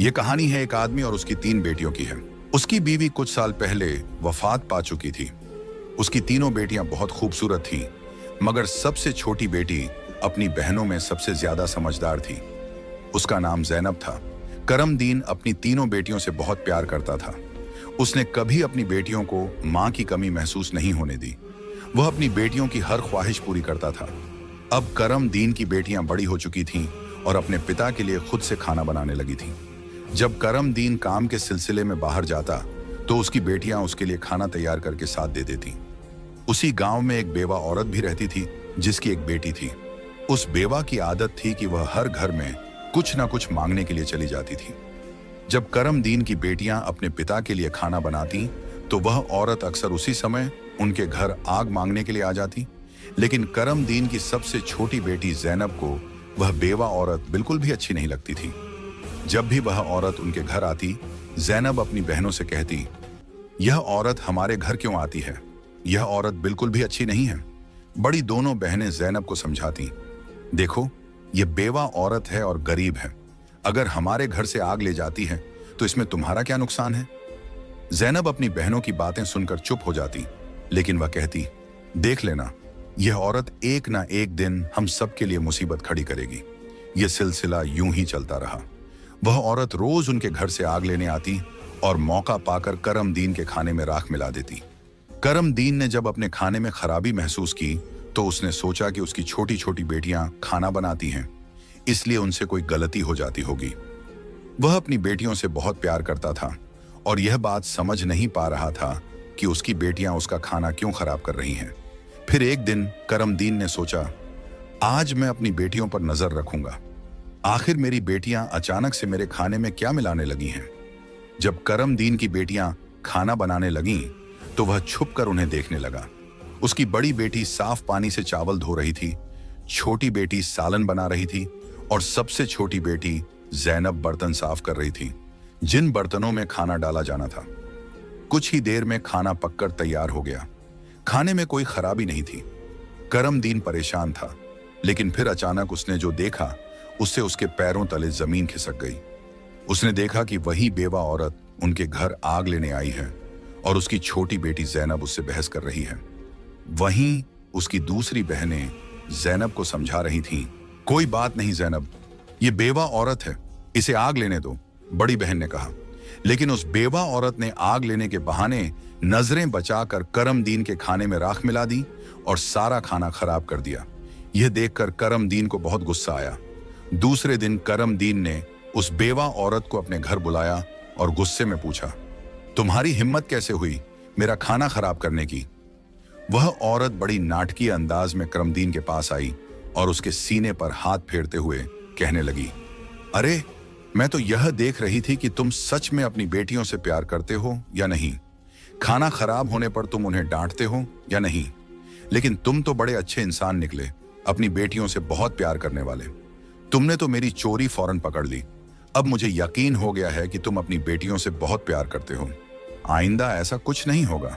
ये कहानी है एक आदमी और उसकी 3 बेटियों की है। उसकी बीवी कुछ साल पहले वफात पा चुकी थी। उसकी तीनों बेटियां बहुत खूबसूरत थीं, मगर सबसे छोटी बेटी अपनी बहनों में सबसे ज्यादा समझदार थी। उसका नाम ज़ैनब था। करमदीन अपनी तीनों बेटियों से बहुत प्यार करता था। उसने कभी अपनी बेटियों को मां की कमी महसूस नहीं होने दी। वह अपनी बेटियों की हर ख्वाहिश पूरी करता था। अब करमदीन की बेटियां बड़ी हो चुकी थीं और अपने पिता के लिए खुद से खाना बनाने लगी थीं। जब करमदीन काम के सिलसिले में बाहर जाता तो उसकी बेटियां उसके लिए खाना तैयार करके साथ दे देती। उसी गांव में एक बेवा औरत भी रहती थी जिसकी एक बेटी थी। उस बेवा की आदत थी कि वह हर घर में कुछ ना कुछ मांगने के लिए चली जाती थी। जब करमदीन की बेटियां अपने पिता के लिए खाना बनाती तो वह औरत अक्सर उसी समय उनके घर आग मांगने के लिए आ जाती। लेकिन करमदीन की सबसे छोटी बेटी ज़ैनब को वह बेवा औरत बिल्कुल भी अच्छी नहीं लगती थी। जब भी वह औरत उनके घर आती, ज़ैनब अपनी बहनों से कहती, यह औरत हमारे घर क्यों आती है? यह औरत बिल्कुल भी अच्छी नहीं है। बड़ी दोनों बहनें ज़ैनब को समझाती, देखो, यह बेवा औरत है और गरीब है। अगर हमारे घर से आग ले जाती है तो इसमें तुम्हारा क्या नुकसान है? ज़ैनब अपनी बहनों की बातें सुनकर चुप हो जाती, लेकिन वह कहती, देख लेना, यह औरत एक ना एक दिन हम सबके लिए मुसीबत खड़ी करेगी। यह सिलसिला यूं ही चलता रहा। वह औरत रोज उनके घर से आग लेने आती और मौका पाकर करमदीन के खाने में राख मिला देती। करमदीन ने जब अपने खाने में खराबी महसूस की तो उसने सोचा कि उसकी छोटी छोटी बेटियां खाना बनाती हैं, इसलिए उनसे कोई गलती हो जाती होगी। वह अपनी बेटियों से बहुत प्यार करता था और यह बात समझ नहीं पा रहा था कि उसकी बेटियां उसका खाना क्यों खराब कर रही हैं। फिर एक दिन करमदीन ने सोचा, आज मैं अपनी बेटियों पर नजर रखूंगा। आखिर मेरी बेटियां अचानक से मेरे खाने में क्या मिलाने लगी हैं? जब करमदीन की बेटियां खाना बनाने लगीं तो वह छुपकर उन्हें देखने लगा। उसकी बड़ी बेटी साफ पानी से चावल धो रही थी, छोटी बेटी सालन बना रही थी और सबसे छोटी बेटी ज़ैनब बर्तन साफ कर रही थी, जिन बर्तनों में खाना डाला जाना था। कुछ ही देर में खाना पककर तैयार हो गया। खाने में कोई खराबी नहीं थी। करमदीन परेशान था, लेकिन फिर अचानक उसने जो देखा उससे उसके पैरों तले जमीन खिसक गई। उसने देखा कि वही बेवा औरत उनके घर आग लेने आई है और उसकी छोटी बेटी ज़ैनब उससे बहस कर रही है। वहीं उसकी दूसरी बहनें ज़ैनब को समझा रही थीं, कोई बात नहीं ज़ैनब, ये बेवा औरत है, इसे आग लेने दो, बड़ी बहन ने कहा। लेकिन उस बेवा औरत ने आग लेने के बहाने नजरें बचाकर करमदीन के खाने में राख मिला दी और सारा खाना खराब कर दिया। यह देखकर करमदीन को बहुत गुस्सा आया। दूसरे दिन करमदीन ने उस बेवा औरत को अपने घर बुलाया और गुस्से में पूछा, तुम्हारी हिम्मत कैसे हुई मेरा खाना खराब करने की? वह औरत बड़ी नाटकीय अंदाज में करमदीन के पास आई और उसके सीने पर हाथ फेरते हुए कहने लगी, अरे, मैं तो यह देख रही थी कि तुम सच में अपनी बेटियों से प्यार करते हो या नहीं। खाना खराब होने पर तुम उन्हें डांटते हो या नहीं। लेकिन तुम तो बड़े अच्छे इंसान निकले, अपनी बेटियों से बहुत प्यार करने वाले। तुमने तो मेरी चोरी फौरन पकड़ ली। अब मुझे यकीन हो गया है कि तुम अपनी बेटियों से बहुत प्यार करते हो। आइंदा ऐसा कुछ नहीं होगा।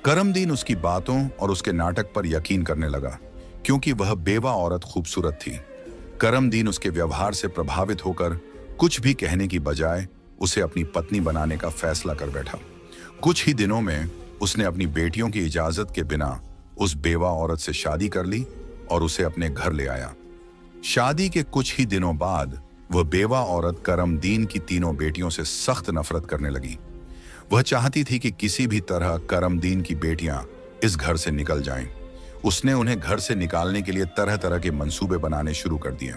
करमदीन उसकी बातों और उसके नाटक पर यकीन करने लगा, क्योंकि वह बेवा औरत खूबसूरत थी। करमदीन उसके व्यवहार से प्रभावित होकर कुछ भी कहने की बजाय उसे अपनी पत्नी बनाने का फैसला कर बैठा। कुछ ही दिनों में उसने अपनी बेटियों की इजाजत के बिना उस बेवा औरत से शादी कर ली और उसे अपने घर ले आया। शादी के कुछ ही दिनों बाद वह बेवा औरत करमदीन की तीनों बेटियों से सख्त नफरत करने लगी। वह चाहती थी कि किसी भी तरह करमदीन की बेटियां इस घर से निकल जाएं। उसने उन्हें घर से निकालने के लिए तरह तरह के मंसूबे बनाने शुरू कर दिए।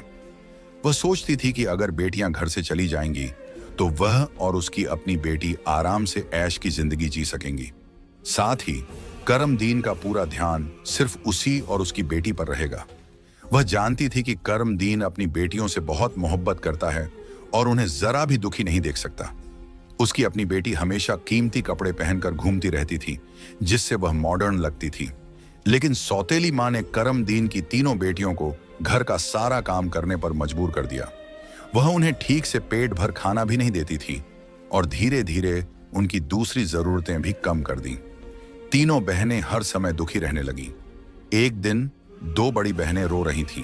वह सोचती थी कि अगर बेटियां घर से चली जाएंगी तो वह और उसकी अपनी बेटी आराम से ऐश की जिंदगी जी सकेंगी। साथ ही करमदीन का पूरा ध्यान सिर्फ उसी और उसकी बेटी पर रहेगा। वह जानती थी कि करमदीन अपनी बेटियों से बहुत मोहब्बत करता है और उन्हें जरा भी दुखी नहीं देख सकता। उसकी अपनी बेटी हमेशा कीमती कपड़े पहनकर घूमती रहती थी, जिससे वह मॉडर्न लगती थी। लेकिन सौतेली मां ने करमदीन की तीनों बेटियों को घर का सारा काम करने पर मजबूर कर दिया। वह उन्हें ठीक से पेट भर खाना भी नहीं देती थी और धीरे धीरे उनकी दूसरी जरूरतें भी कम कर दी। तीनों बहनें हर समय दुखी रहने लगी। एक दिन 2 बड़ी बहनें रो रही थीं,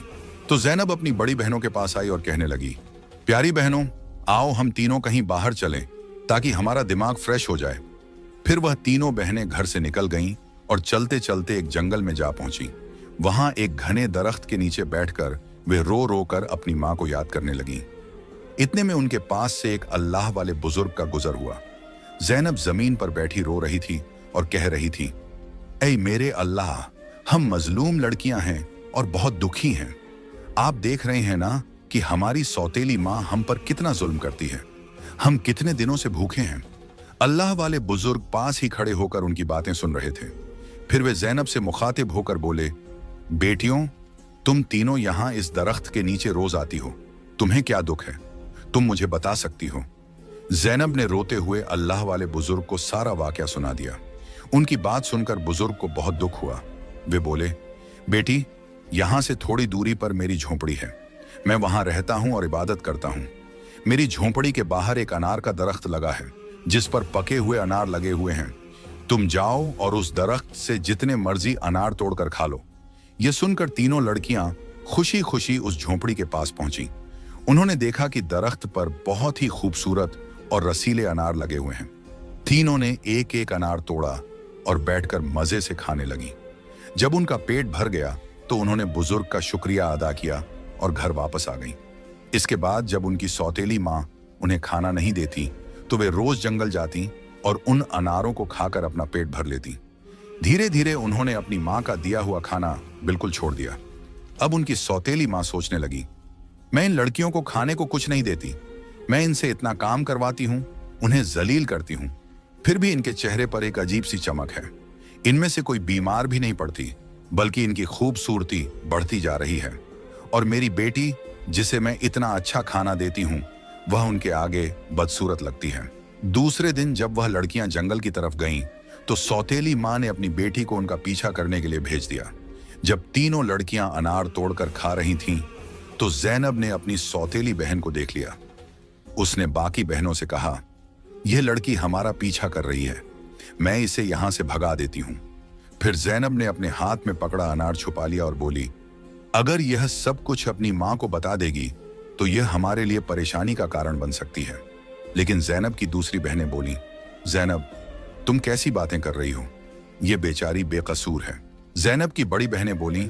तो ज़ैनब अपनी बड़ी बहनों के पास आई और कहने लगी, प्यारी बहनों, आओ हम तीनों कहीं बाहर चलें ताकि हमारा दिमाग फ्रेश हो जाए। फिर वह तीनों बहनें घर से निकल गईं और चलते चलते एक जंगल में जा पहुंची। वहां एक घने दरख्त के नीचे बैठकर वे रो रो कर अपनी मां को याद करने लगीं। इतने में उनके पास से एक अल्लाह वाले बुजुर्ग का गुजर हुआ। जैनब जमीन पर बैठी रो रही थी और कह रही थी, ऐ मेरे अल्लाह, हम मजलूम लड़कियां हैं और बहुत दुखी हैं। आप देख रहे हैं ना कि हमारी सौतेली माँ हम पर कितना जुल्म करती है। हम कितने दिनों से भूखे हैं। अल्लाह वाले बुजुर्ग पास ही खड़े होकर उनकी बातें सुन रहे थे। फिर वे जैनब से मुखातिब होकर बोले, बेटियों, तुम तीनों यहां इस दरख्त के नीचे रोज आती हो, तुम्हें क्या दुख है? तुम मुझे बता सकती हो? जैनब ने रोते हुए अल्लाह वाले बुजुर्ग को सारा वाकया सुना दिया। उनकी बात सुनकर बुजुर्ग को बहुत दुख हुआ। वे बोले, बेटी, यहां से थोड़ी दूरी पर मेरी झोंपड़ी है। मैं वहां रहता हूं और इबादत करता हूं। मेरी झोंपड़ी के बाहर एक अनार का दरख्त लगा है जिस पर पके हुए अनार लगे हुए हैं। तुम जाओ और उस दरख्त से जितने मर्जी अनार तोड़कर खा लो। यह सुनकर तीनों लड़कियां खुशी खुशी उस झोंपड़ी के पास पहुंची। उन्होंने देखा कि दरख्त पर बहुत ही खूबसूरत और रसीले अनार लगे हुए हैं। तीनों ने एक एक अनार तोड़ा और बैठकर मजे से खाने लगी। जब उनका पेट भर गया तो उन्होंने बुजुर्ग का शुक्रिया अदा किया और घर वापस आ गईं। इसके बाद जब उनकी सौतेली माँ उन्हें खाना नहीं देती तो वे रोज जंगल जाती और उन अनारों को खाकर अपना पेट भर लेती। धीरे धीरे उन्होंने अपनी माँ का दिया हुआ खाना बिल्कुल छोड़ दिया। अब उनकी सौतेली माँ सोचने लगी, मैं इन लड़कियों को खाने को कुछ नहीं देती। मैं इनसे इतना काम करवाती हूँ, उन्हें जलील करती हूँ, फिर भी इनके चेहरे पर एक अजीब सी चमक है। इनमें से कोई बीमार भी नहीं पड़ती, बल्कि इनकी खूबसूरती बढ़ती जा रही है। और मेरी बेटी, जिसे मैं इतना अच्छा खाना देती हूँ, वह उनके आगे बदसूरत लगती है। दूसरे दिन जब वह लड़कियां जंगल की तरफ गईं, तो सौतेली माँ ने अपनी बेटी को उनका पीछा करने के लिए भेज दिया। जब तीनों लड़कियां अनार तोड़कर खा रही थीं, तो जैनब ने अपनी सौतेली बहन को देख लिया। उसने बाकी बहनों से कहा, यह लड़की हमारा पीछा कर रही है, मैं इसे यहां से भगा देती हूं। फिर जैनब ने अपने हाथ में पकड़ा अनार छुपा लिया और बोली, अगर यह सब कुछ अपनी मां को बता देगी तो यह हमारे लिए परेशानी का कारण बन सकती है। लेकिन जैनब की दूसरी बहनें बोली, जैनब, तुम कैसी बातें कर रही हो? यह बेचारी बेकसूर है। जैनब की बड़ी बहनें बोली,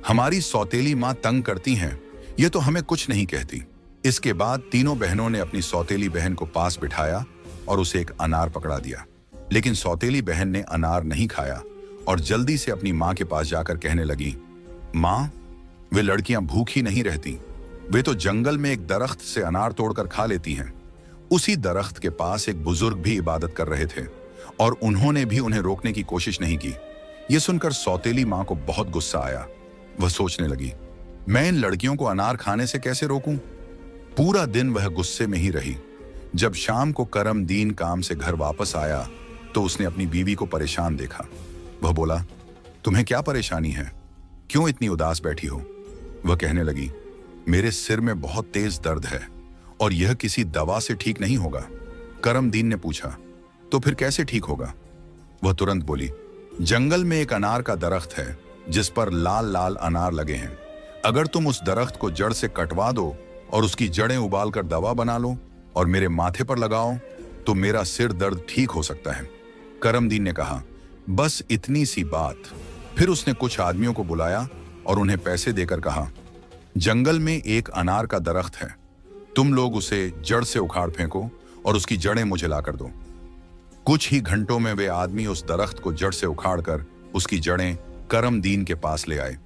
हमारी सौतेली मां तंग करती हैं, यह तो हमें कुछ नहीं कहती। इसके बाद तीनों बहनों ने अपनी सौतेली बहन को पास बिठाया और उसे एक अनार पकड़ा दिया। लेकिन सौतेली बहन ने अनार नहीं खाया और जल्दी से अपनी मां के पास जाकर कहने लगी, मां, वे लड़कियां भूखी नहीं रहती, वे तो जंगल में एक दरख्त से अनार तोड़कर खा लेती हैं। उसी दरख्त के पास एक बुजुर्ग भी इबादत कर रहे थे और उन्होंने भी उन्हें रोकने की कोशिश नहीं की। यह सुनकर सौतेली मां को बहुत गुस्सा आया। वह सोचने लगी, मैं इन लड़कियों को अनार खाने से कैसे रोकूं? पूरा दिन वह गुस्से में ही रही। जब शाम को करमदीन काम से घर वापस आया तो उसने अपनी बीवी को परेशान देखा। वह बोला, तुम्हें क्या परेशानी है? क्यों इतनी उदास बैठी हो? वह कहने लगी, मेरे सिर में बहुत तेज दर्द है और यह किसी दवा से ठीक नहीं होगा। करमदीन ने पूछा, तो फिर कैसे ठीक होगा? वह तुरंत बोली, जंगल में एक अनार का दरख्त है जिस पर लाल लाल अनार लगे हैं। अगर तुम उस दरख्त को जड़ से कटवा दो और उसकी जड़ें उबालकर दवा बना लो और मेरे माथे पर लगाओ तो मेरा सिर दर्द ठीक हो सकता है। करमदीन ने कहा, बस इतनी सी बात। फिर उसने कुछ आदमियों को बुलाया और उन्हें पैसे देकर कहा, जंगल में एक अनार का दरख्त है, तुम लोग उसे जड़ से उखाड़ फेंको और उसकी जड़ें मुझे लाकर दो। कुछ ही घंटों में वे आदमी उस दरख्त को जड़ से उखाड़कर उसकी जड़ें करमदीन के पास ले आए।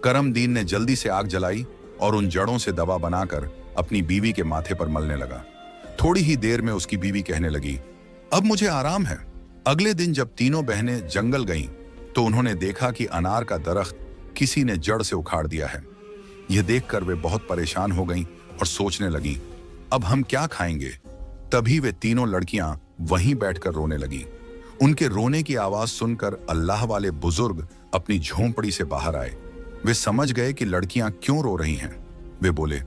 करमदीन ने जल्दी से आग जलाई और उन जड़ों से दवा बनाकर अपनी बीवी के माथे पर मलने लगा। थोड़ी ही देर में उसकी बीवी कहने लगी, अब मुझे आराम है। अगले दिन जब तीनों बहनें जंगल गईं, तो उन्होंने देखा कि अनार का दरख्त किसी ने जड़ से उखाड़ दिया है। यह देखकर वे बहुत परेशान हो गईं और सोचने लगी, अब हम क्या खाएंगे? तभी वे तीनों लड़कियां वहीं बैठकर रोने लगी। उनके रोने की आवाज सुनकर अल्लाह वाले बुजुर्ग अपनी झोंपड़ी से बाहर आए। वे समझ गए कि लड़कियां क्यों रो रही हैं। वे बोले,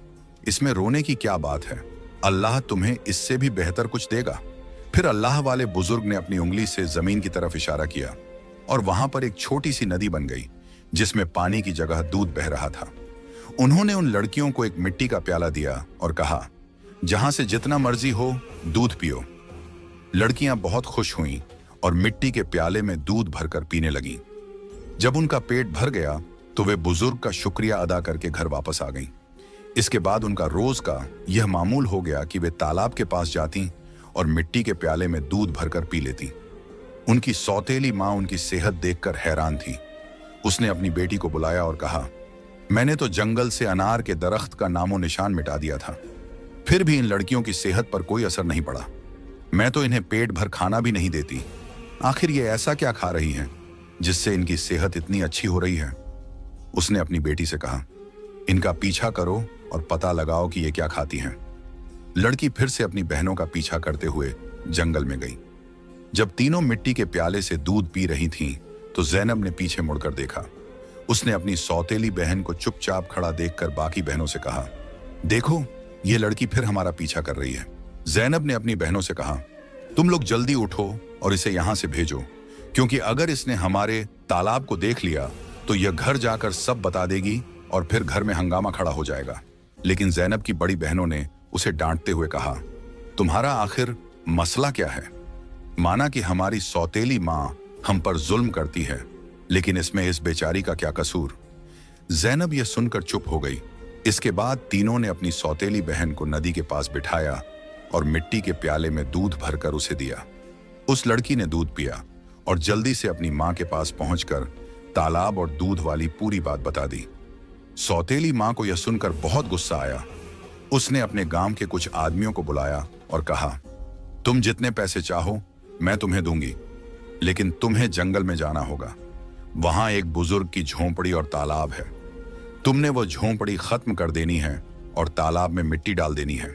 इसमें रोने की क्या बात है? अल्लाह तुम्हें इससे भी बेहतर कुछ देगा। फिर अल्लाह वाले बुजुर्ग ने अपनी उंगली से जमीन की तरफ इशारा किया और वहां पर एक छोटी सी नदी बन गई जिसमें पानी की जगह दूध बह रहा था। उन्होंने उन लड़कियों को एक मिट्टी का प्याला दिया और कहा, जहां से जितना मर्जी हो दूध पियो। लड़कियां बहुत खुश हुईं और मिट्टी के प्याले में दूध भरकर पीने लगीं। जब उनका पेट भर गया तो वे बुजुर्ग का शुक्रिया अदा करके घर वापस आ गईं। इसके बाद उनका रोज का यह मामूल हो गया कि वे तालाब के पास जाती और मिट्टी के प्याले में दूध भरकर पी लेती। उनकी सौतेली माँ उनकी सेहत देखकर हैरान थी। उसने अपनी बेटी को बुलाया और कहा, मैंने तो जंगल से अनार के दरख्त का नामो निशान मिटा दिया था, फिर भी इन लड़कियों की सेहत पर कोई असर नहीं पड़ा। मैं तो इन्हें पेट भर खाना भी नहीं देती। आखिर ये ऐसा क्या खा रही हैं जिससे इनकी सेहत इतनी अच्छी हो रही है? उसने अपनी बेटी से कहा, इनका पीछा करो और पता लगाओ कि ये क्या खाती हैं। लड़की फिर से अपनी बहनों का पीछा करते हुए जंगल में गई। जब तीनों मिट्टी के प्याले से दूध पी रही थीं, तो जैनब ने पीछे मुड़कर देखा। उसने अपनी सौतेली बहन को चुपचाप खड़ा देखकर बाकी बहनों से कहा, देखो ये लड़की फिर हमारा पीछा कर रही है। जैनब ने अपनी बहनों से कहा, तुम लोग जल्दी उठो और इसे यहां से भेजो, क्योंकि अगर इसने हमारे तालाब को देख लिया तो यह घर जाकर सब बता देगी और फिर घर में हंगामा खड़ा हो जाएगा। लेकिन जैनब की बड़ी बहनों ने उसे डांटते हुए कहा, तुम्हारा आखिर मसला क्या है? माना कि हमारी सौतेली माँ हम पर जुल्म करती है, लेकिन इसमें इस बेचारी का क्या कसूर? जैनब यह सुनकर चुप हो गई। इसके बाद तीनों ने अपनी सौतेली बहन को नदी के पास बिठाया और मिट्टी के प्याले में दूध भरकर उसे दिया। उस लड़की ने दूध पिया और जल्दी से अपनी माँ के पास पहुंचकर तालाब और दूध वाली पूरी बात बता दी। सौतेली माँ को यह सुनकर बहुत गुस्सा आया। उसने अपने गांव के कुछ आदमियों को बुलाया और कहा, तुम जितने पैसे चाहो मैं तुम्हें दूंगी, लेकिन तुम्हें जंगल में जाना होगा। वहां एक बुजुर्ग की झोंपड़ी और तालाब है। तुमने वो झोंपड़ी खत्म कर देनी है और तालाब में मिट्टी डाल देनी है।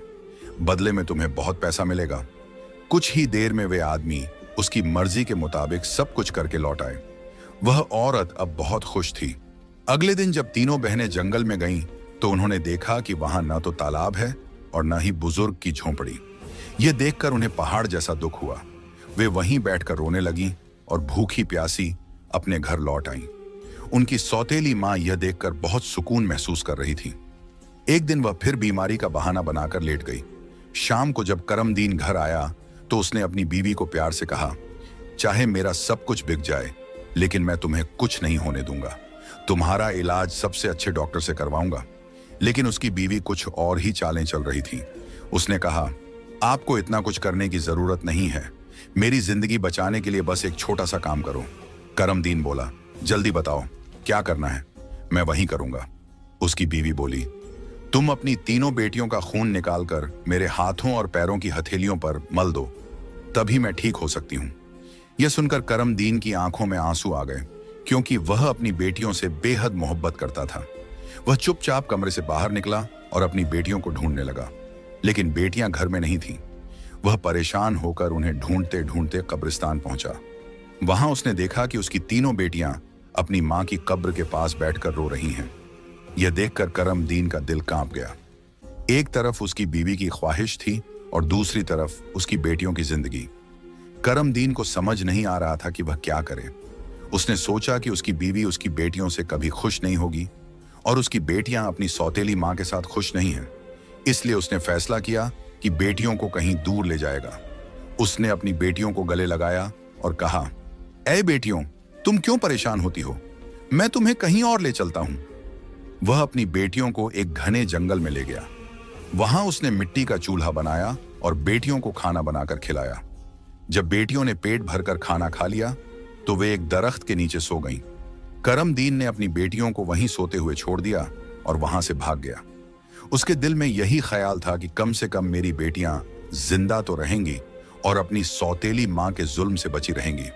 बदले में तुम्हें बहुत पैसा मिलेगा। कुछ ही देर में वे आदमी उसकी मर्जी के मुताबिक सब कुछ करके लौट आए। वह औरत अब बहुत खुश थी। अगले दिन जब तीनों बहनें जंगल में गईं, तो उन्होंने देखा कि वहां न तो तालाब है और न ही बुजुर्ग की झोंपड़ी। यह देखकर उन्हें पहाड़ जैसा दुख हुआ। वे वहीं बैठकर रोने लगीं और भूखी प्यासी अपने घर लौट आईं। उनकी सौतेली माँ यह देखकर बहुत सुकून महसूस कर रही थी। एक दिन वह फिर बीमारी का बहाना बनाकर लेट गई। शाम को जब करमदीन घर आया तो उसने अपनी बीवी को प्यार से कहा, चाहे मेरा सब कुछ बिक जाए, लेकिन मैं तुम्हें कुछ नहीं होने दूंगा। तुम्हारा इलाज सबसे अच्छे डॉक्टर से करवाऊंगा। लेकिन उसकी बीवी कुछ और ही चालें चल रही थी। उसने कहा, आपको इतना कुछ करने की जरूरत नहीं है। मेरी जिंदगी बचाने के लिए बस एक छोटा सा काम करो। करमदीन बोला, जल्दी बताओ क्या करना है, मैं वही करूंगा। उसकी बीवी बोली, तुम अपनी तीनों बेटियों का खून निकालकर मेरे हाथों और पैरों की हथेलियों पर मल दो, तभी मैं ठीक हो सकती हूं। यह सुनकर करमदीन की आंखों में आंसू आ गए, क्योंकि वह अपनी बेटियों से बेहद मोहब्बत करता था। वह चुपचाप कमरे से बाहर निकला और अपनी बेटियों को ढूंढने लगा, लेकिन बेटियां घर में नहीं थीं। वह परेशान होकर उन्हें ढूंढते ढूंढते कब्रिस्तान पहुंचा। वहां उसने देखा कि उसकी तीनों बेटियां अपनी मां की कब्र के पास बैठकर रो रही हैं। यह देखकर करमदीन का दिल कांप गया। एक तरफ उसकी बीवी की ख्वाहिश थी और दूसरी तरफ उसकी बेटियों की जिंदगी। करमदीन को समझ नहीं आ रहा था कि वह क्या करे। उसने सोचा कि उसकी बीवी उसकी बेटियों से कभी खुश नहीं होगी और उसकी बेटियां अपनी सौतेली मां के साथ खुश नहीं हैं। इसलिए उसने फैसला किया कि बेटियों को कहीं दूर ले जाएगा। उसने अपनी बेटियों को गले लगाया और कहा, ऐ बेटियों, तुम क्यों परेशान होती हो? मैं तुम्हें कहीं और ले चलता हूं। वह अपनी बेटियों को एक घने जंगल में ले गया। वहां उसने मिट्टी का चूल्हा बनाया और बेटियों को खाना बनाकर खिलाया। जब बेटियों ने पेट भरकर खाना खा लिया तो वे एक दरख्त के नीचे सो गईं। करमदीन ने अपनी बेटियों को वहीं सोते हुए छोड़ दिया और वहां से भाग गया। उसके दिल में यही ख्याल था कि कम से कम मेरी बेटियां जिंदा तो रहेंगी और अपनी सौतेली मां के जुल्म से बची रहेंगी।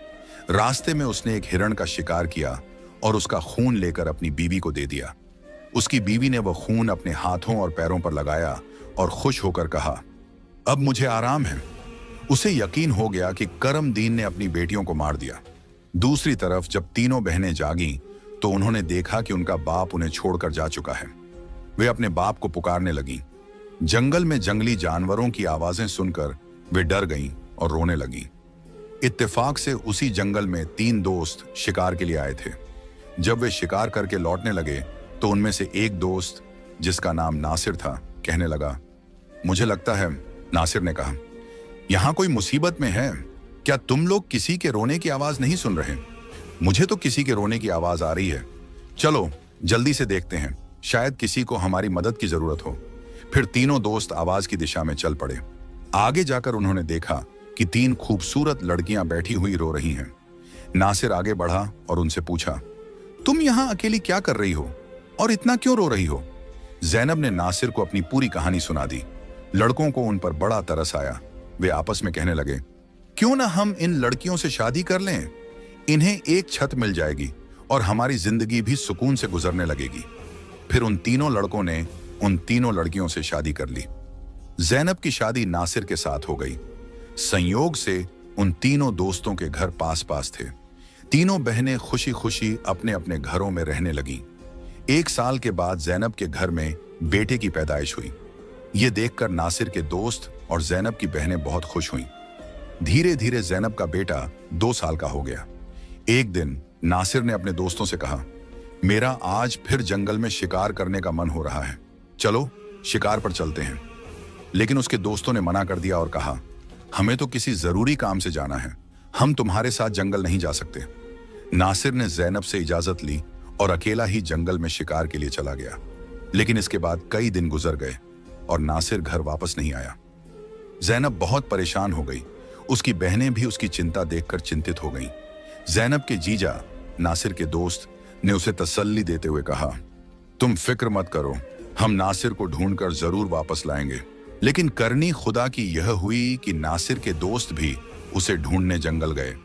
रास्ते में उसने एक हिरण का शिकार किया और उसका खून लेकर अपनी बीवी को दे दिया। उसकी बीवी ने वह खून अपने हाथों और पैरों पर लगाया और खुश होकर कहा, अब मुझे आराम है। उसे यकीन हो गया कि करमदीन ने अपनी बेटियों को मार दिया। दूसरी तरफ जब तीनों बहनें जागीं तो उन्होंने देखा कि उनका बाप उन्हें छोड़कर जा चुका है। वे अपने बाप को पुकारने लगीं। जंगल में जंगली जानवरों की आवाजें सुनकर वे डर गईं और रोने लगीं। इत्तेफाक से उसी जंगल में 3 दोस्त शिकार के लिए आए थे। जब वे शिकार करके लौटने लगे तो उनमें से एक दोस्त, जिसका नाम नासिर था, कहने लगा, मुझे लगता है, नासिर ने कहा, यहाँ कोई मुसीबत में है। क्या तुम लोग किसी के रोने की आवाज नहीं सुन रहे? मुझे तो किसी के रोने की आवाज आ रही है। चलो जल्दी से देखते हैं, शायद किसी को हमारी मदद की जरूरत हो। फिर तीनों दोस्त आवाज की दिशा में चल पड़े। आगे जाकर उन्होंने देखा कि 3 खूबसूरत लड़कियां बैठी हुई रो रही हैं। नासिर आगे बढ़ा और उनसे पूछा, तुम यहां अकेली क्या कर रही हो और इतना क्यों रो रही हो? जैनब ने नासिर को अपनी पूरी कहानी सुना दी। लड़कों को उन पर बड़ा तरस आया। वे आपस में कहने लगे, क्यों ना हम इन लड़कियों से शादी कर लें? इन्हें एक छत मिल जाएगी और हमारी जिंदगी भी सुकून से गुजरने लगेगी। फिर उन तीनों लड़कों ने उन तीनों लड़कियों से शादी कर ली। जैनब की शादी नासिर के साथ हो गई। संयोग से उन तीनों दोस्तों के घर पास पास थे। तीनों बहनें खुशी खुशी अपने अपने घरों में रहने लगीं। 1 साल के बाद जैनब के घर में बेटे की पैदाइश हुई। ये देखकर नासिर के दोस्त और जैनब की बहनें बहुत खुश हुईं। धीरे धीरे जैनब का बेटा 2 साल का हो गया। एक दिन नासिर ने अपने दोस्तों से कहा, मेरा आज फिर जंगल में शिकार करने का मन हो रहा है, चलो शिकार पर चलते हैं। लेकिन उसके दोस्तों ने मना कर दिया और कहा, हमें तो किसी जरूरी काम से जाना है, हम तुम्हारे साथ जंगल नहीं जा सकते। नासिर ने जैनब से इजाजत ली और अकेला ही जंगल में शिकार के लिए चला गया। लेकिन इसके बाद कई दिन गुजर गए और नासिर घर वापस नहीं आया। जैनब बहुत परेशान हो गई। उसकी बहनें भी उसकी चिंता देखकर चिंतित हो गईं। जैनब के जीजा नासिर के दोस्त ने उसे तसल्ली देते हुए कहा, तुम फिक्र मत करो, हम नासिर को ढूंढकर जरूर वापस लाएंगे। लेकिन करनी खुदा की यह हुई कि नासिर के दोस्त भी उसे ढूंढने जंगल गए,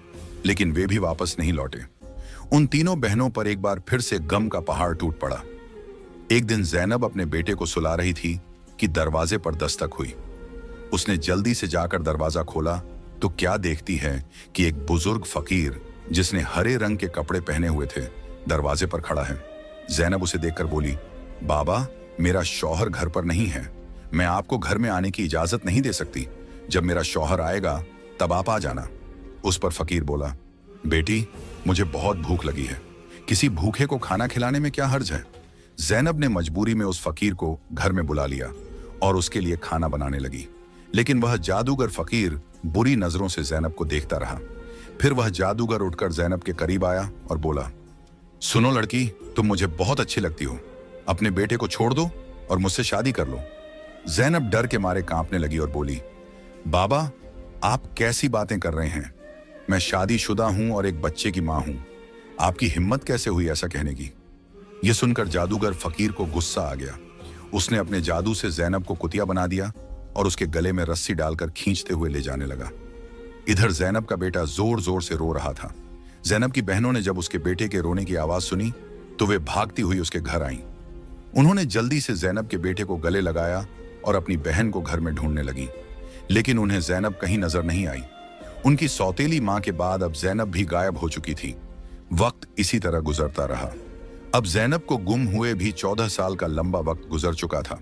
लेकिन वे भी वापस नहीं लौटे। उन तीनों बहनों पर एक बार फिर से गम का पहाड़ टूट पड़ा। एक दिन जैनब अपने बेटे को सुला रही थी कि दरवाजे पर दस्तक हुई। उसने जल्दी से जाकर दरवाजा खोला तो क्या देखती है कि एक बुजुर्ग फकीर जिसने हरे रंग के कपड़े पहने हुए थे दरवाजे पर खड़ा है। जैनब उसे देखकर बोली, बाबा, मेरा शौहर घर पर नहीं है, मैं आपको घर में आने की इजाजत नहीं दे सकती। जब मेरा शौहर आएगा तब आप आ जाना। उस पर फकीर बोला, बेटी, मुझे बहुत भूख लगी है, किसी भूखे को खाना खिलाने में क्या हर्ज है। जैनब ने मजबूरी में उस फकीर को घर में बुला लिया और उसके लिए खाना बनाने लगी। लेकिन वह जादूगर फकीर बुरी नजरों से जैनब को देखता रहा। फिर वह जादूगर उठकर जैनब के करीब आया और बोला, सुनो लड़की, तुम मुझे बहुत अच्छी लगती हो, अपने बेटे को छोड़ दो और मुझसे शादी कर लो। जैनब डर के मारे कांपने लगी और बोली, बाबा, आप कैसी बातें कर रहे हैं? मैं शादीशुदा हूं और एक बच्चे की मां हूं। आपकी हिम्मत कैसे हुई ऐसा कहने की? यह सुनकर जादूगर फकीर को गुस्सा आ गया। उसने अपने जादू से जैनब को कुतिया बना दिया और उसके गले में रस्सी डालकर खींचते हुए ले जाने लगा। इधर जैनब का बेटा जोर जोर से रो रहा था। जैनब की बहनों ने जब उसके बेटे के रोने की आवाज सुनी तो वे भागती हुई उसके घर आईं। उन्होंने जल्दी से जैनब के बेटे को गले लगाया और अपनी बहन को घर में ढूंढने लगी। लेकिन उन्हें जैनब कहीं नजर नहीं आई। उनकी सौतेली मां के बाद अब जैनब भी गायब हो चुकी थी। वक्त इसी तरह गुजरता रहा। अब जैनब को गुम हुए भी 14 साल का लंबा वक्त गुजर चुका था।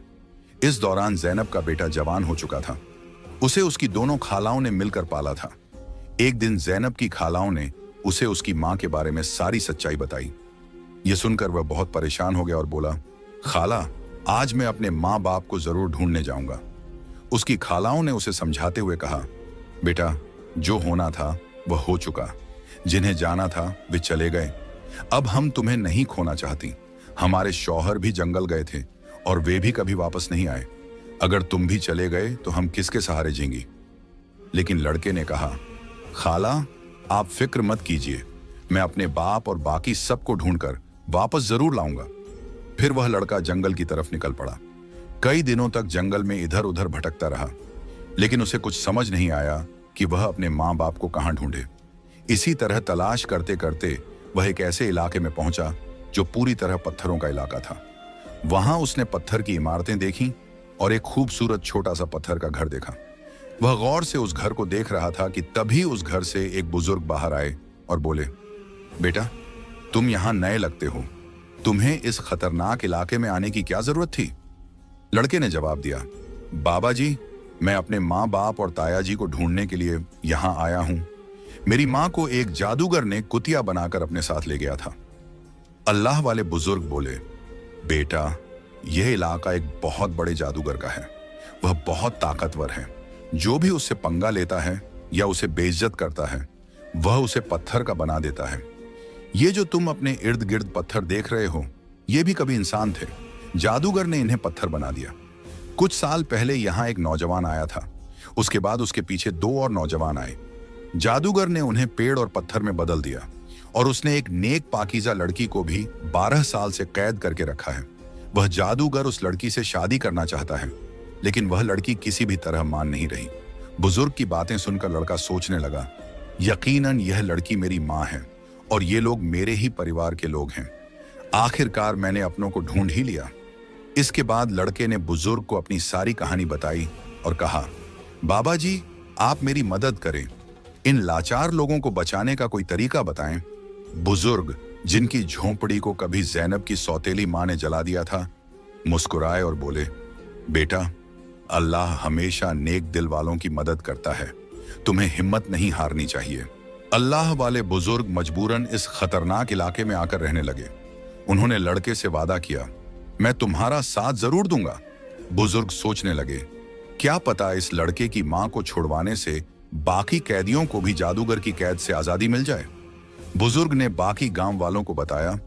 इस दौरान जैनब का बेटा जवान हो चुका था। उसे उसकी दोनों खालाओं ने मिलकर पाला था। एक दिन जैनब की खालाओं ने उसे उसकी मां के बारे में सारी सच्चाई बताई। यह सुनकर वह बहुत परेशान हो गया और बोला, खाला, आज मैं अपने माँ बाप को जरूर ढूंढने जाऊंगा। उसकी खालाओं ने उसे समझाते हुए कहा, बेटा, जो होना था वह हो चुका, जिन्हें जाना था वे चले गए। अब हम तुम्हें नहीं खोना चाहती। हमारे शौहर भी जंगल गए थे और वे भी कभी वापस नहीं आए। अगर तुम भी चले गए तो हम किसके सहारे जीएंगी? लेकिन लड़के ने कहा, खाला, आप फिक्र मत कीजिए, मैं अपने बाप और बाकी सबको ढूंढकर वापस जरूर लाऊंगा। फिर वह लड़का जंगल की तरफ निकल पड़ा। कई दिनों तक जंगल में इधर उधर भटकता रहा, लेकिन उसे कुछ समझ नहीं आया कि वह अपने माँ बाप को कहाँ ढूंढे। इसी तरह तलाश करते करते वह एक ऐसे इलाके में पहुंचा जो पूरी तरह पत्थरों का इलाका था। वहां उसने पत्थर की इमारतें देखीं और एक खूबसूरत छोटा सा पत्थर का घर देखा। वह गौर से उस घर को देख रहा था कि तभी उस घर से एक बुजुर्ग बाहर आए और बोले, बेटा, तुम यहां नए लगते हो, तुम्हें इस खतरनाक इलाके में आने की क्या जरूरत थी? लड़के ने जवाब दिया, बाबा जी, मैं अपने माँ बाप और ताया जी को ढूंढने के लिए यहां आया हूं। मेरी माँ को एक जादूगर ने कुतिया बनाकर अपने साथ ले गया था। अल्लाह वाले बुजुर्ग बोले, बेटा, यह इलाका एक बहुत बड़े जादूगर का है। वह बहुत ताकतवर है। जो भी उससे पंगा लेता है या उसे बेइज्जत करता है, वह उसे पत्थर का बना देता है। ये जो तुम अपने इर्द गिर्द पत्थर देख रहे हो, ये भी कभी इंसान थे। जादूगर ने इन्हें पत्थर बना दिया। कुछ साल पहले यहाँ एक नौजवान आया था। उसके बाद उसके पीछे 2 और नौजवान आए। जादूगर ने उन्हें पेड़ और पत्थर में बदल दिया और उसने एक नेक पाकीज़ा लड़की को भी 12 साल से कैद करके रखा है। वह जादूगर उस लड़की से शादी करना चाहता है, लेकिन वह लड़की किसी भी तरह मान नहीं रही। बुजुर्ग की बातें सुनकर लड़का सोचने लगा, यकीनन यह लड़की मेरी माँ है और ये लोग मेरे ही परिवार के लोग हैं। आखिरकार मैंने अपनों को ढूंढ ही लिया। इसके बाद लड़के ने बुजुर्ग को अपनी सारी कहानी बताई और कहा, बाबा जी, आप मेरी मदद करें। इन लाचार लोगों को बचाने का कोई तरीका बताएं। बुजुर्ग, जिनकी झोंपड़ी को कभी ज़ैनब की सौतेली माँ ने जला दिया था, मुस्कुराए और बोले, बेटा, अल्लाह हमेशा नेक दिल वालों की मदद करता है। तुम्हें हिम्मत नहीं हारनी चाहिए। अल्लाह वाले बुजुर्ग मजबूरन इस खतरनाक इलाके में आकर रहने लगे। उन्होंने लड़के से वादा किया, मैं तुम्हारा साथ जरूर दूंगा। बुजुर्ग सोचने लगे, क्या पता इस लड़के की मां को छुड़वाने से बाकी कैदियों को भी जादूगर की कैद से आजादी मिल जाए। बुजुर्ग ने बाकी गांव वालों को बताया,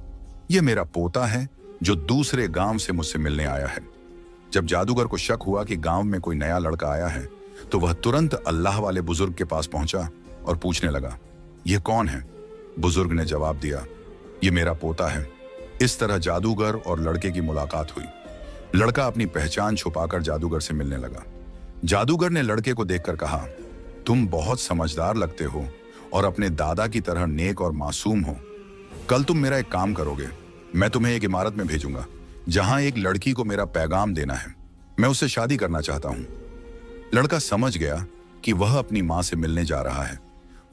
यह मेरा पोता है जो दूसरे गांव से मुझसे मिलने आया है। जब जादूगर को शक हुआ कि गांव में कोई नया लड़का आया है, तो वह तुरंत अल्लाह वाले बुजुर्ग के पास पहुंचा और पूछने लगा, यह कौन है? बुजुर्ग ने जवाब दिया, यह मेरा पोता है। इस तरह जादूगर और लड़के की मुलाकात हुई। लड़का अपनी पहचान छुपाकर जादूगर से मिलने लगा। जादूगर ने लड़के को देखकर कहा, तुम बहुत समझदार लगते हो और अपने दादा की तरह नेक और मासूम हो। कल तुम मेरा एक काम करोगे। मैं तुम्हें एक इमारत में भेजूंगा जहां एक लड़की को मेरा पैगाम देना है। मैं उससे शादी करना चाहता हूं। लड़का समझ गया कि वह अपनी मां से मिलने जा रहा है।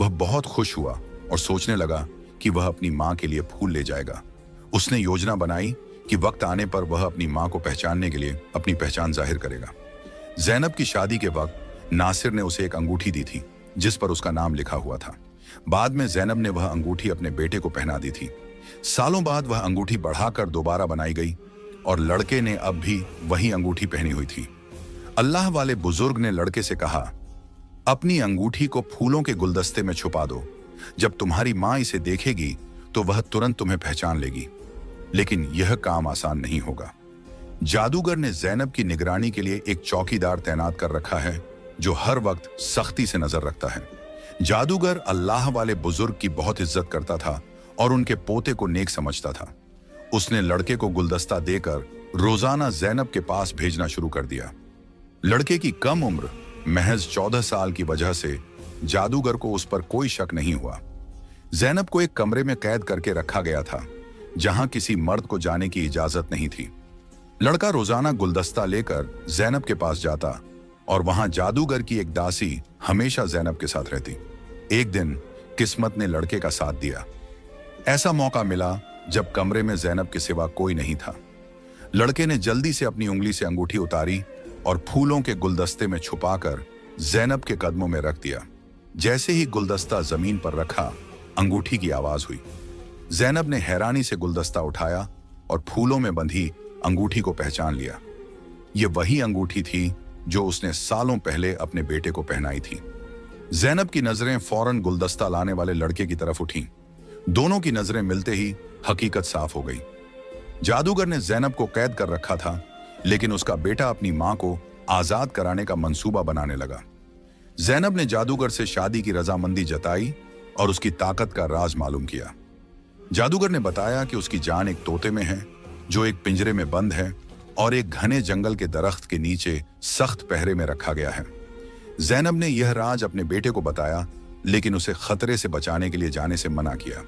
वह बहुत खुश हुआ और सोचने लगा कि वह अपनी मां के लिए फूल ले जाएगा। उसने योजना बनाई कि वक्त आने पर वह अपनी मां को पहचानने के लिए अपनी पहचान जाहिर करेगा। ज़ैनब की शादी के वक्त नासिर ने उसे एक अंगूठी दी थी जिस पर उसका नाम लिखा हुआ था। बाद में ज़ैनब ने वह अंगूठी अपने बेटे को पहना दी थी। सालों बाद वह अंगूठी बढ़ाकर दोबारा बनाई गई और लड़के ने अब भी वही अंगूठी पहनी हुई थी। अल्लाह वाले बुजुर्ग ने लड़के से कहा, अपनी अंगूठी को फूलों के गुलदस्ते में छुपा दो। जब तुम्हारी मां इसे देखेगी तो वह तुरंत तुम्हें पहचान लेगी। लेकिन यह काम आसान नहीं होगा। जादूगर ने ज़ैनब की निगरानी के लिए एक चौकीदार तैनात कर रखा है जो हर वक्त सख्ती से नजर रखता है। जादूगर अल्लाह वाले बुजुर्ग की बहुत इज्जत करता था और उनके पोते को नेक समझता था। उसने लड़के को गुलदस्ता देकर रोजाना ज़ैनब के पास भेजना शुरू कर दिया। लड़के की कम उम्र महज 14 साल की वजह से जादूगर को उस पर कोई शक नहीं हुआ। ज़ैनब को एक कमरे में कैद करके रखा गया था जहां किसी मर्द को जाने की इजाजत नहीं थी। लड़का रोजाना गुलदस्ता लेकर ज़ैनब के पास जाता और वहां जादूगर की एक दासी हमेशा ज़ैनब के साथ रहती। एक दिन किस्मत ने लड़के का साथ दिया। ऐसा मौका मिला जब कमरे में ज़ैनब के सिवा कोई नहीं था। लड़के ने जल्दी से अपनी उंगली से अंगूठी उतारी और फूलों के गुलदस्ते में छुपाकर ज़ैनब के कदमों में रख दिया। जैसे ही गुलदस्ता जमीन पर रखा, अंगूठी की आवाज हुई। ज़ैनब ने हैरानी से गुलदस्ता उठाया और फूलों में बंधी अंगूठी को पहचान लिया। यह वही अंगूठी थी जो उसने सालों पहले अपने बेटे को पहनाई थी। ज़ैनब की नजरें फौरन गुलदस्ता लाने वाले लड़के की तरफ उठीं। दोनों की नजरें मिलते ही हकीकत साफ हो गई। जादूगर ने ज़ैनब को कैद कर रखा था, लेकिन उसका बेटा अपनी मां को आजाद कराने का मंसूबा बनाने लगा। ज़ैनब ने जादूगर से शादी की रजामंदी जताई और उसकी ताकत का राज मालूम किया। जादूगर ने बताया कि उसकी जान एक तोते में है जो एक पिंजरे में बंद है और एक घने जंगल के दरख्त के नीचे सख्त पहरे में रखा गया है। ज़ैनब ने यह राज अपने बेटे को बताया, लेकिन उसे खतरे से बचाने के लिए जाने से मना किया।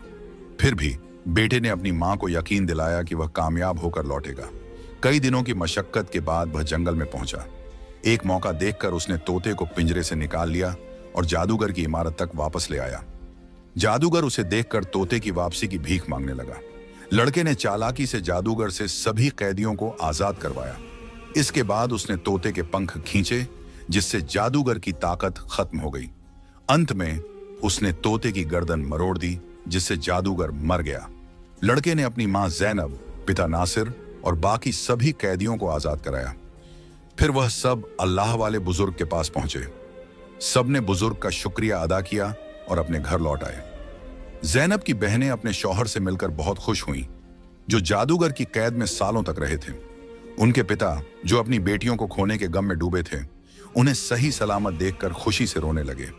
फिर भी बेटे ने अपनी मां को यकीन दिलाया कि वह कामयाब होकर लौटेगा। कई दिनों की मशक्कत के बाद वह जंगल में पहुंचा। एक मौका देखकर उसने तोते को पिंजरे से निकाल लिया और जादूगर की इमारत तक वापस ले आया। जादूगर उसे देखकर तोते की वापसी की भीख मांगने लगा। लड़के ने चालाकी से जादूगर से सभी कैदियों को आजाद करवाया। इसके बाद उसने तोते के पंख खींचे, जिससे जादूगर की ताकत खत्म हो गई। अंत में उसने तोते की गर्दन मरोड़ दी, जिससे जादूगर मर गया। लड़के ने अपनी मां ज़ैनब, पिता नासिर और बाकी सभी कैदियों को आजाद कराया। फिर वह सब अल्लाह वाले बुजुर्ग के पास पहुंचे। सबने बुजुर्ग का शुक्रिया अदा किया और अपने घर लौट आए। जैनब की बहनें अपने शौहर से मिलकर बहुत खुश हुईं, जो जादूगर की कैद में सालों तक रहे थे। उनके पिता, जो अपनी बेटियों को खोने के गम में डूबे थे, उन्हें सही सलामत देखकर खुशी से रोने लगे।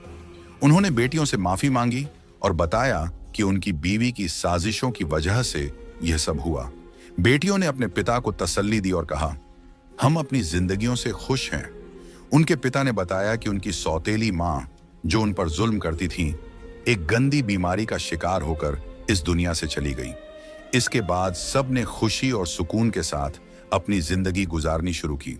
उन्होंने बेटियों से माफी मांगी और बताया कि उनकी बीवी की साजिशों की वजह से यह सब हुआ। बेटियों ने अपने पिता को तसल्ली दी और कहा, हम अपनी जिंदगियों से खुश हैं। उनके पिता ने बताया कि उनकी सौतेली मां, जो उन पर जुल्म करती थी, एक गंदी बीमारी का शिकार होकर इस दुनिया से चली गई। इसके बाद सब ने खुशी और सुकून के साथ अपनी जिंदगी गुजारनी शुरू की।